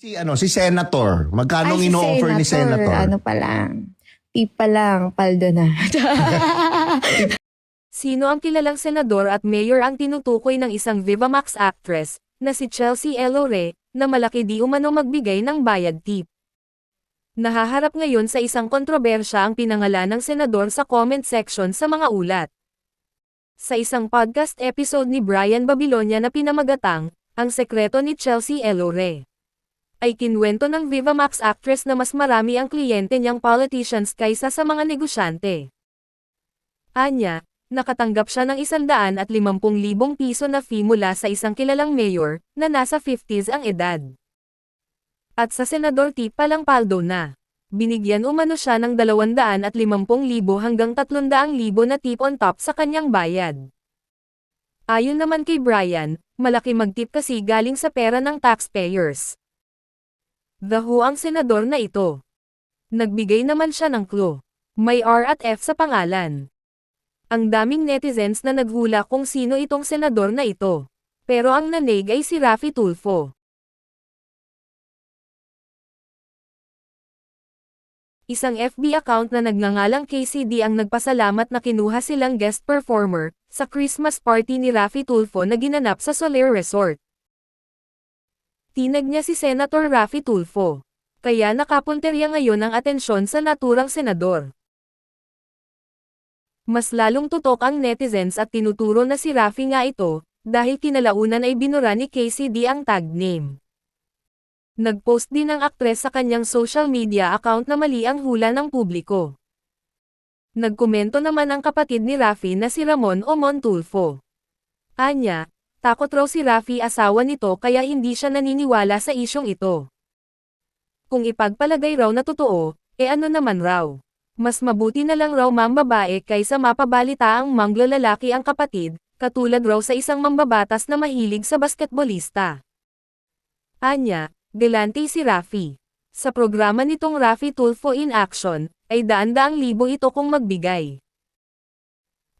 Si Senator. Magkano Ay, si ino-offer ni Senator? Ano pa lang. Tip pa lang, paldo na. Sino ang kilalang senador at mayor ang tinutukoy ng isang Vivamax actress, na si Chelsea Elore, na malaki di umano magbigay ng bayad tip? Nahaharap ngayon sa isang kontrobersya ang pinangalan ng senador sa comment section sa mga ulat. Sa isang podcast episode ni Brian Babilonia na pinamagatang, Ang Sekreto ni Chelsea Elore, ay kinwento ng Vivamax actress na mas marami ang kliyente niyang politicians kaysa sa mga negosyante. Anya, nakatanggap siya ng 150,000 piso na fee mula sa isang kilalang mayor, na nasa 50s ang edad. At sa senador tip palang paldo na. Binigyan umano siya ng 250,000 hanggang 300,000 na tip on top sa kanyang bayad. Ayon naman kay Brian, malaki magtip kasi galing sa pera ng taxpayers. The Who ang senador na ito. Nagbigay naman siya ng clue. May R at F sa pangalan. Ang daming netizens na naghula kung sino itong senador na ito. Pero ang nanig ay si Raffy Tulfo. Isang FB account na nagngangalang KCD ang nagpasalamat na kinuha silang guest performer sa Christmas party ni Raffy Tulfo na ginanap sa Soler Resort. Tinag niya si Senator Raffy Tulfo. Kaya nakapunterya ngayon ang atensyon sa naturang senador. Mas lalong tutok ang netizens at tinuturo na si Raffy nga ito, dahil kinalaunan ay binura ni KCD ang tag name. Nagpost din ang aktres sa kanyang social media account na mali ang hula ng publiko. Nagkomento naman ang kapatid ni Raffy na si Ramon Omon Tulfo. Anya, takot raw si Raffy asawa nito kaya hindi siya naniniwala sa isyong ito. Kung ipagpalagay raw na totoo, ano naman raw. Mas mabuti na lang raw mambabae kaysa mapabalita ang manglo lalaki ang kapatid, katulad raw sa isang mambabatas na mahilig sa basketbolista. Anya, galante si Raffy. Sa programa nitong Raffy Tulfo in Action, ay daan-daang libo ito kung magbigay.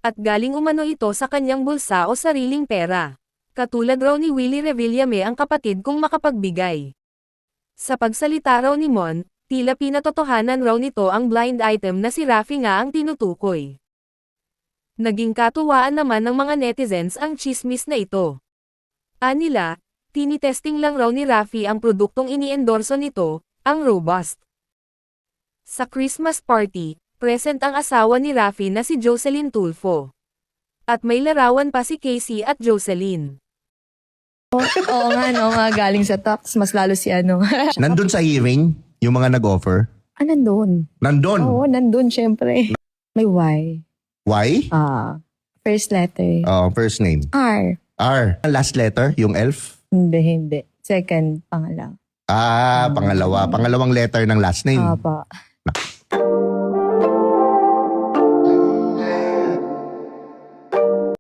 At galing umano ito sa kanyang bulsa o sariling pera. Katulad raw ni Willie Revillame ang kapatid kung makapagbigay. Sa pagsalita raw ni Mon, tila pinatotohanan raw nito ang blind item na si Raffy nga ang tinutukoy. Naging katuwaan naman ng mga netizens ang chismis na ito. Anila, tinitesting lang raw ni Raffy ang produktong iniendorso nito, ang Robust. Sa Christmas party, present ang asawa ni Raffy na si Jocelyn Tulfo. At may larawan pa si Casey at Jocelyn. Oo nga, galing sa tax, mas lalo si ano. Nandun sa hearing, yung mga nag-offer? Nandun. Nandun? Oo, nandun, syempre. May Y. Y? First letter. First name. R. R. Last letter, yung elf? Hindi. Second, pangalaw. Pangalawa. Pangalawang letter ng last name. Apa.